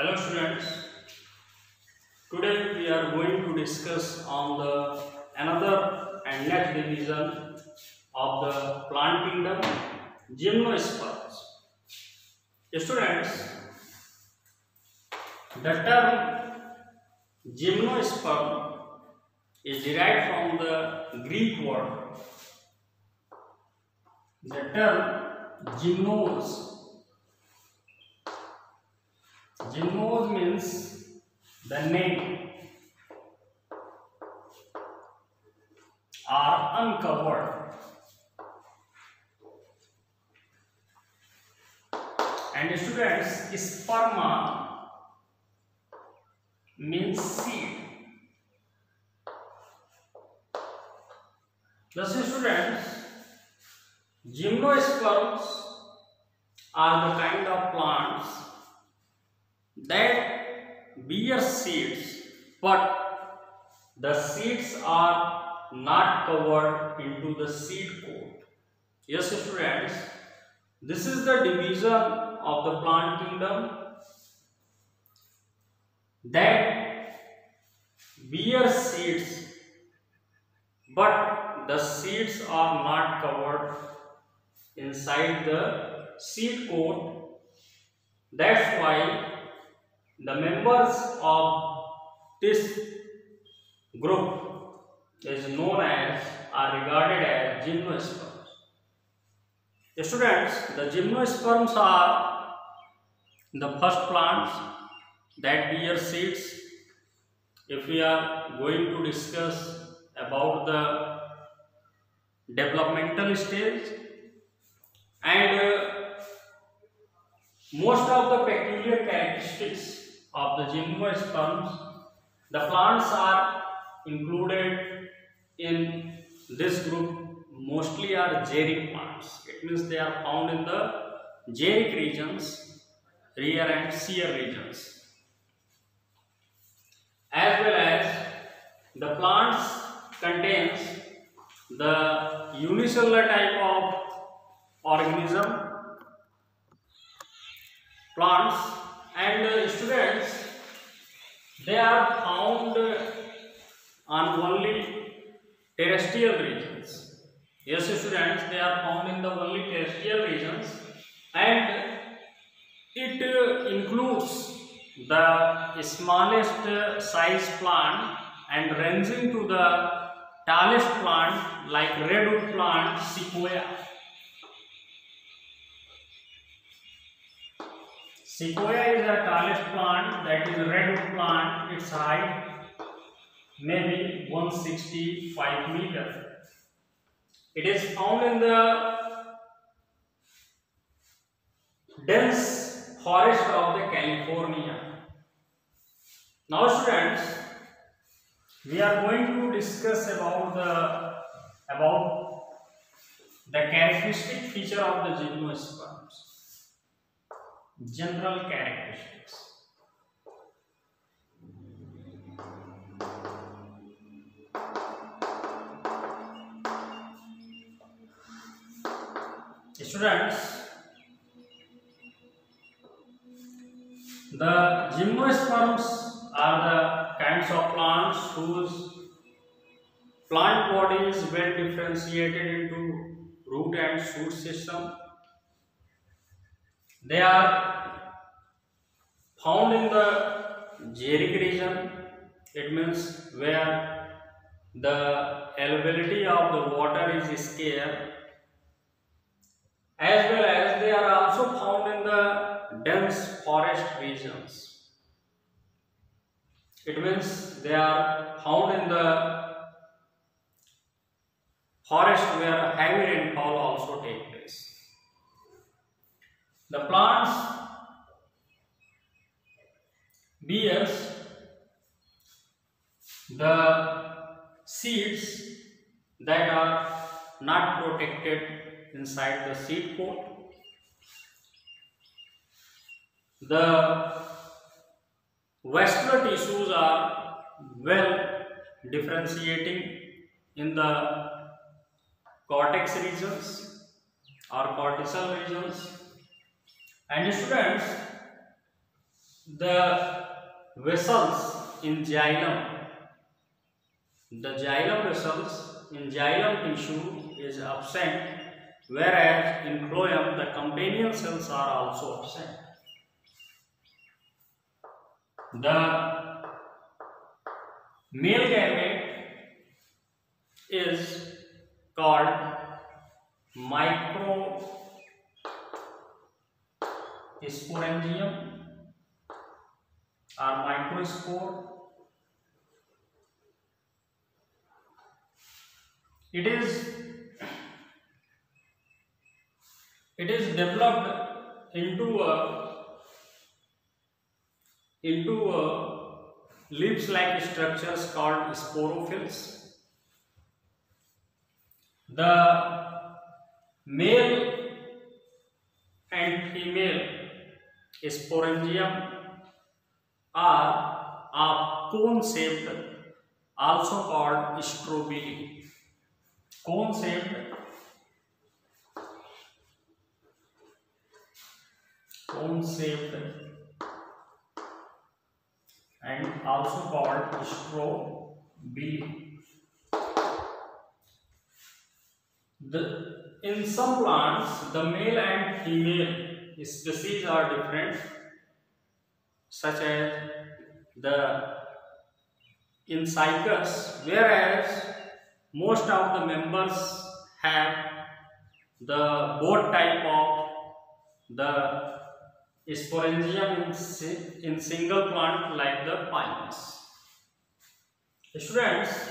Hello students, today we are going to discuss on the another and next division of the plant kingdom, gymnosperms. Students, the term gymnosperm is derived from the Greek word. The term gymnos means the name or uncovered, and students, sperma means seed. Thus students, gymnosperms are the kind of plants that bear seeds, but the seeds are not covered into the seed coat. Yes students, this is the division of the plant kingdom that bear seeds, but the seeds are not covered inside the seed coat. That's why the members of this group is known as, are regarded as gymnosperms. Students, the gymnosperms are the first plants that bear seeds. If we are going to discuss about the developmental stage, and most of the peculiar characteristics of the gymnosperms, the plants are included in this group mostly are xeric plants. It means they are found in the xeric regions, rear and shear regions, as well as the plants contains the unicellular type of organism plants, and students, they are found on only terrestrial regions. Yes students, they are found in the only terrestrial regions, and it includes the smallest size plant and ranging to the tallest plant like redwood plant, sequoia. Sequoia is the tallest plant, that is redwood plant. Its height may be 165 meters. It is found in the dense forest of the California. Now students, we are going to discuss about the characteristic feature of the gymnosperms. General characteristics. Students, the gymnosperms are the kinds of plants whose plant body is well differentiated into root and shoot system. They are found in the xeric region. It means where the availability of the water is scarce, as well as they are also found in the dense forest regions. It means they are found in the forest where heavy rainfall also takes place. The plants bears the seeds that are not protected inside the seed coat. The vascular tissues are well differentiating in the cortex regions or cortical regions. And students, The vessels in xylem, the xylem vessels in xylem tissue is absent, whereas in phloem the companion cells are also absent. The male gamete is called microsporangium or microspore. It is developed into a leaves-like structures called sporophylls. The male and female sporangium are of cone-shaped, also called strobili. Cone-shaped, and also called strobili. In some plants, the male and female species are different, such as the in Cycas, whereas most of the members have the both type of the sporangium in single plant like the pines. Students,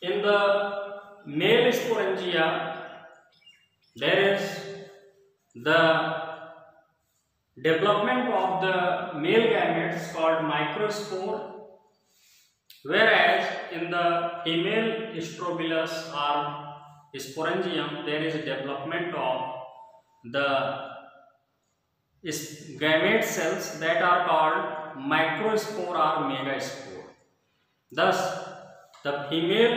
in the male sporangia, there is the development of the male gametes called microspore, whereas in the female strobilus or sporangium, there is development of the gamete cells that are called microspore or megaspore. Thus, the female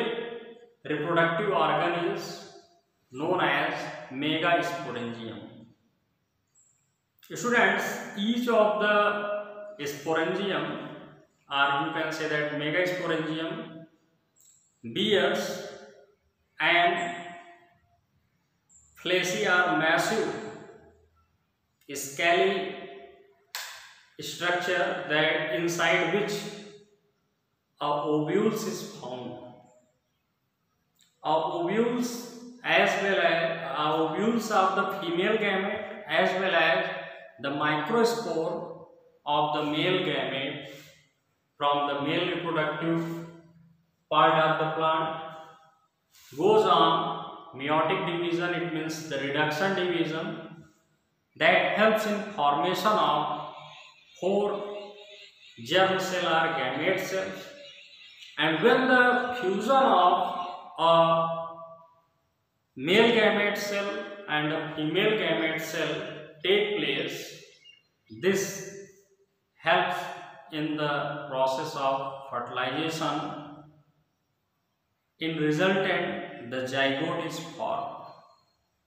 reproductive organ is known as megasporangium. Students, each of the sporangium, or you can say that megasporangium, bears an fleshy or massive scaly structure that inside which a ovules is found. Ovules of the female gamete as well as the microspore of the male gamete from the male reproductive part of the plant goes on meiotic division. It means the reduction division that helps in formation of 4 germ cell or gamete cells, and when the fusion of a male gamete cell and a female gamete cell take place, this helps in the process of fertilization. In resultant, the zygote is formed.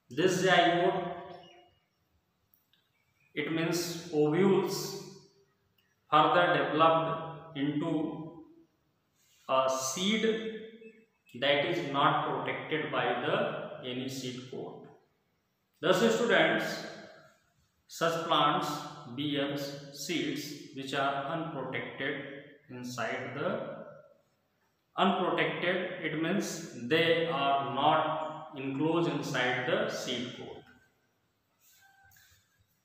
This zygote, it means ovules, further developed into a seed that is not protected by any seed coat. Thus, students, such plants bear seeds which are unprotected inside the unprotected. It means they are not enclosed inside the seed coat.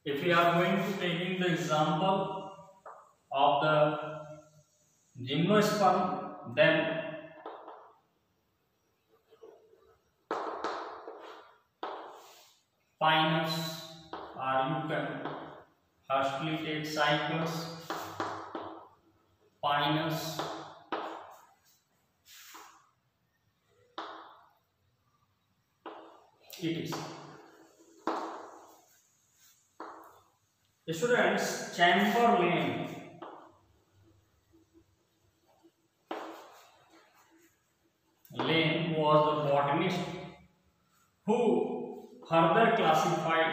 If we are going to taking the example of the gymnosperm, then Pinus, or you can firstly take Cycas, Pinus, etc. Students, Chamberlain was the botanist who further classified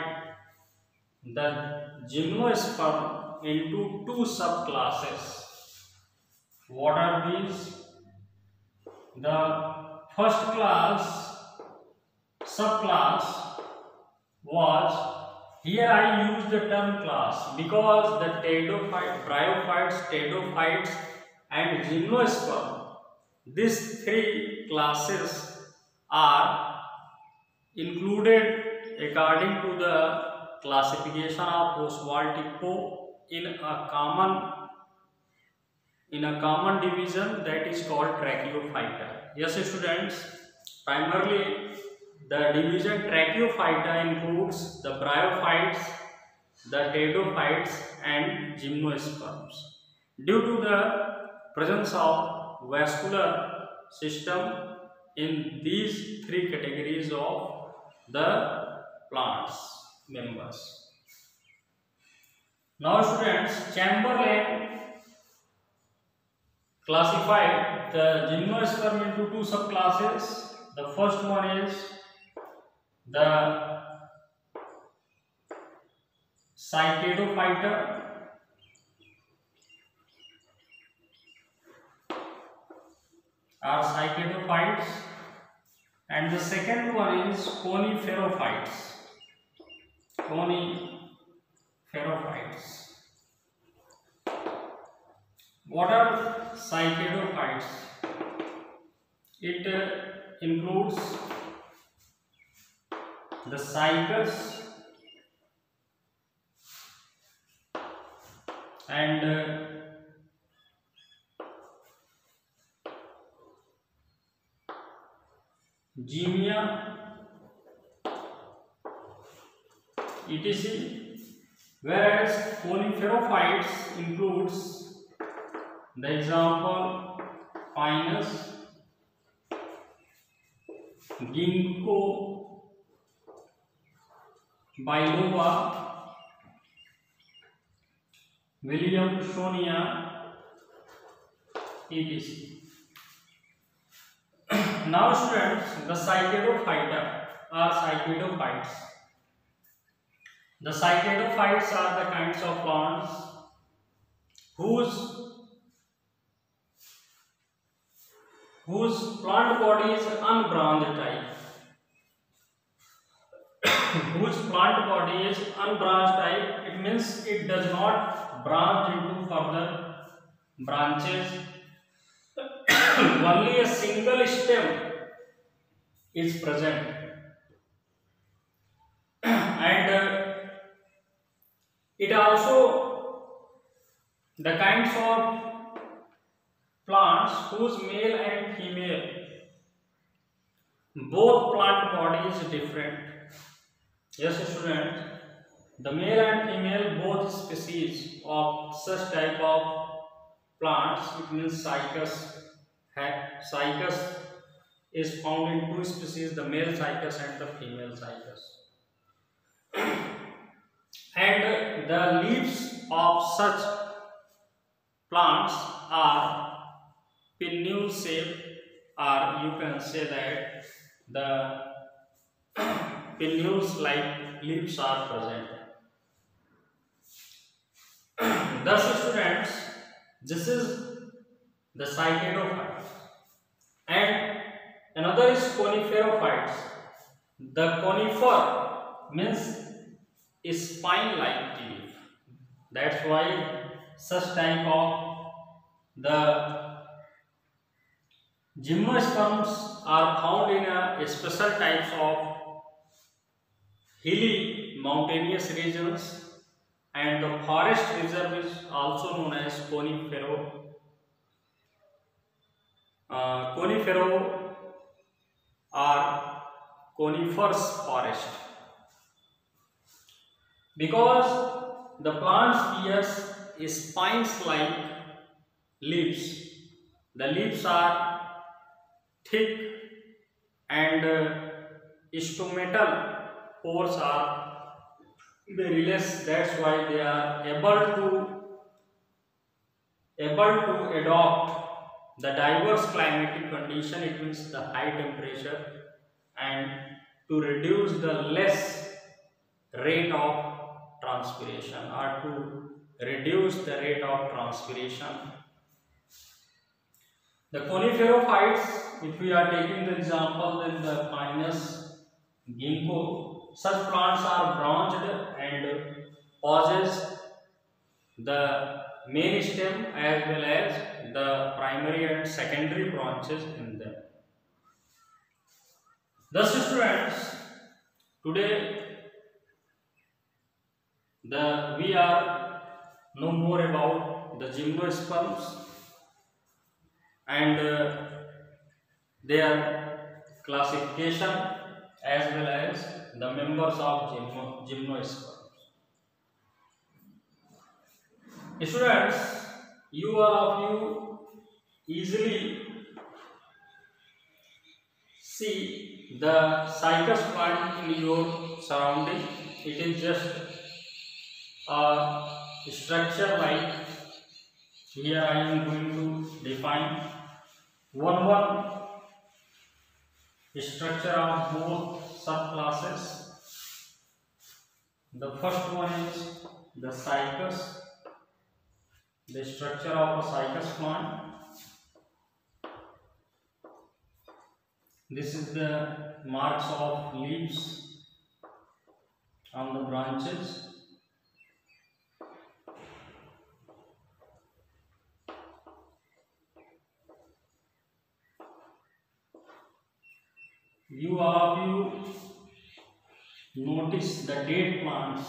the gymnosperm into two subclasses. What are these? The first subclass was, here I use the term class because the bryophytes, pteridophytes and gymnosperm, these three classes are included according to the classification of Ostwald in a common division that is called Tracheophyta. Yes, students, primarily the division Tracheophyta includes the bryophytes, the pteridophytes and gymnosperms. Due to the presence of vascular system in these three categories of the plants members. Now students, Chamberlain classified the gymnosperm into two subclasses. The first one is the Cycadophyta or cycadophytes, and the second one is coniferophytes. What are cycadophytes? It includes the cycas and Gemia etc. Whereas coniferophytes includes the example Pinus, Ginkgo biloba, Williamsonia etc. Now students, the Cycadophyta are cycadophytes. The cycadophytes are the kinds of plants whose plant body is unbranched type. Whose plant body is unbranched type, it means it does not branch into further branches. Only a single stem is present, and it also the kinds of plants whose male and female both plant body is different. Yes, students, the male and female both species of such type of plants, it means cycas is found in two species, the male cycas and the female cycas. And the leaves of such plants are pinnule shaped, or you can say that the pinnules like leaves are present. Thus students, this is the cycadophytes, and another is coniferophytes. The conifer means a spine-like leaf. That's why such type of the gymnosperms are found in a special types of hilly mountainous regions, and the forest reserve is also known as conifero or coniferous forest, because the plants bears spines like leaves. The leaves are thick and stomatal pores are very less. That's why they are able to adopt the diverse climatic condition. It means the high temperature, and to reduce the less rate of transpiration or to reduce the rate of transpiration. The coniferae, if we are taking the example in the Pinus ginkgo, such plants are branched and possess the main stem as well as the primary and secondary branches in them. Thus, students, today we are know more about the gymnosperms and their classification as well as the members of gymnosperms. Students, all of you easily see the cycas plant in your surrounding. It is just a structure like here I am going to define one structure of both subclasses. The first one is the cycas, the structure of a cycas plant. This is the marks of leaves on the branches. All of you notice the date plants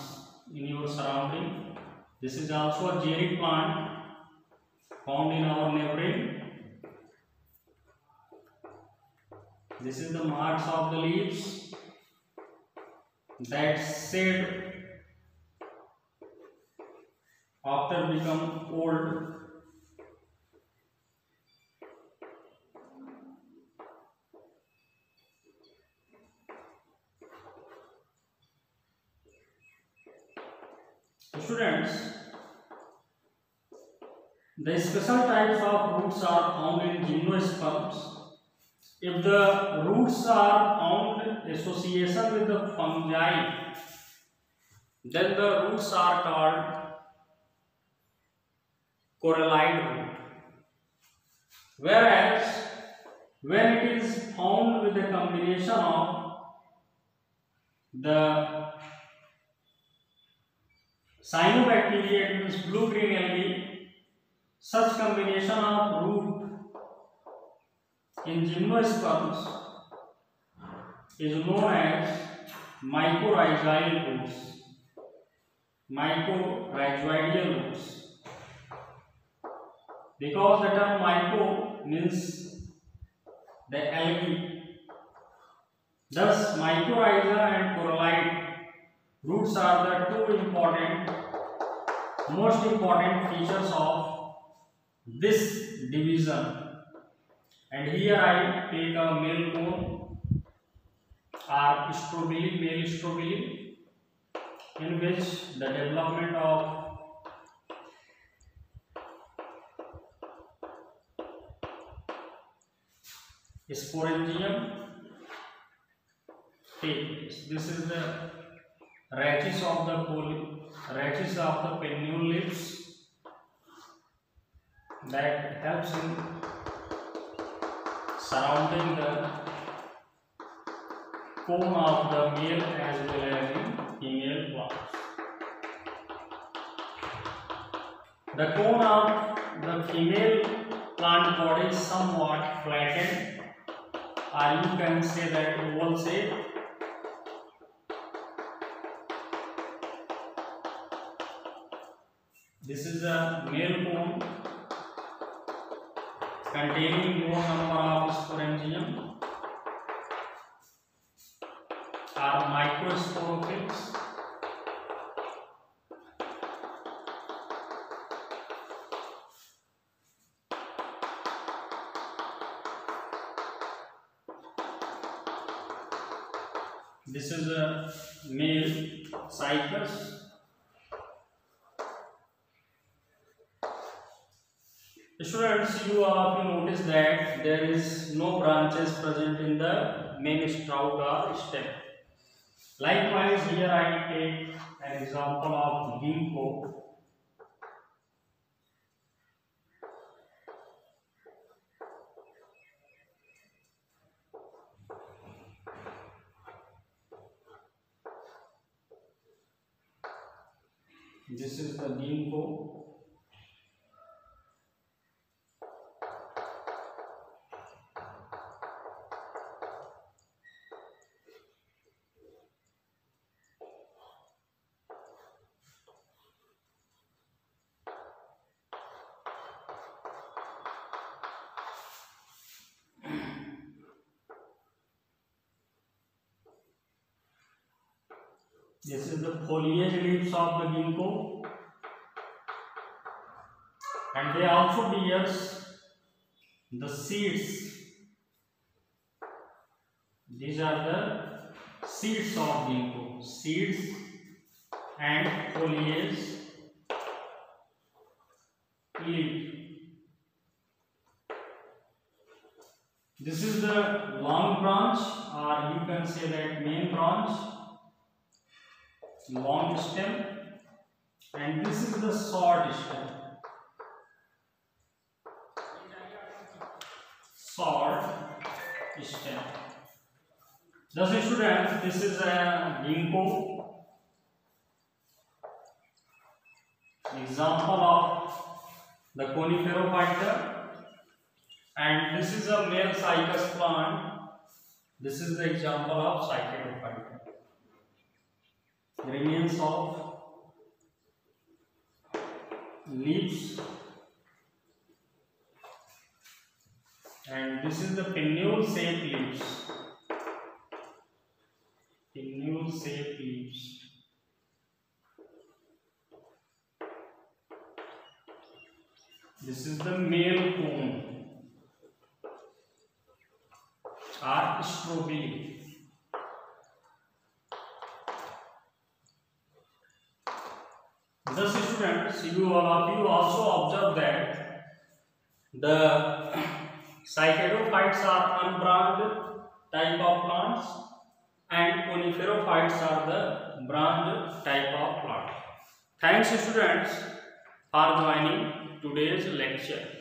in your surrounding. This is also a jeric plant found in our neighboring. This is the marks of the leaves that shed after become old. Students, the special types of roots are found in gymnosperms. If the roots are found association with the fungi, then the roots are called corallide root. Whereas when it is found with a combination of the cyanobacteria, it means blue-green algae, such combination of root in gymnosperms is known as mycorrhizal roots, mycorrhizoidal roots. Because the term myco means the algae, thus mycorrhiza and corallide roots are the most important features of this division. And here I take a male cone or strobili, male strobili, in which the development of sporangium take place. This is the rachis of the pennule leaves that helps in surrounding the cone of the male as well as the female plants. The cone of the female plant body is somewhat flattened, or you can say that oval shape. This is a male cone containing more number of sporangium or microsporophytes. This is a male cycas. Students, you all notice that there is no branches present in the main sprout or stem. Likewise, here I take an example of ginkgo. This is the ginkgo. This is the foliage leaves of the ginkgo, and they also bears the seeds. These are the seeds of ginkgo, seeds and foliage leaf. This is the long branch, or you can say that main branch, long stem, and this is the short stem, short stem. Thus students, this is a ginkgo, example of the coniferophyta, and this is a male cycas plant. This is the example of Cycadophyta. Remains of leaves, and this is the pinnule shaped leaves. Pinnule shaped leaves. This is the male cone or strobili. Thus students, all of you also observe that the cycadophytes are unbranched type of plants and coniferophytes are the branched type of plant. Thanks students for joining today's lecture.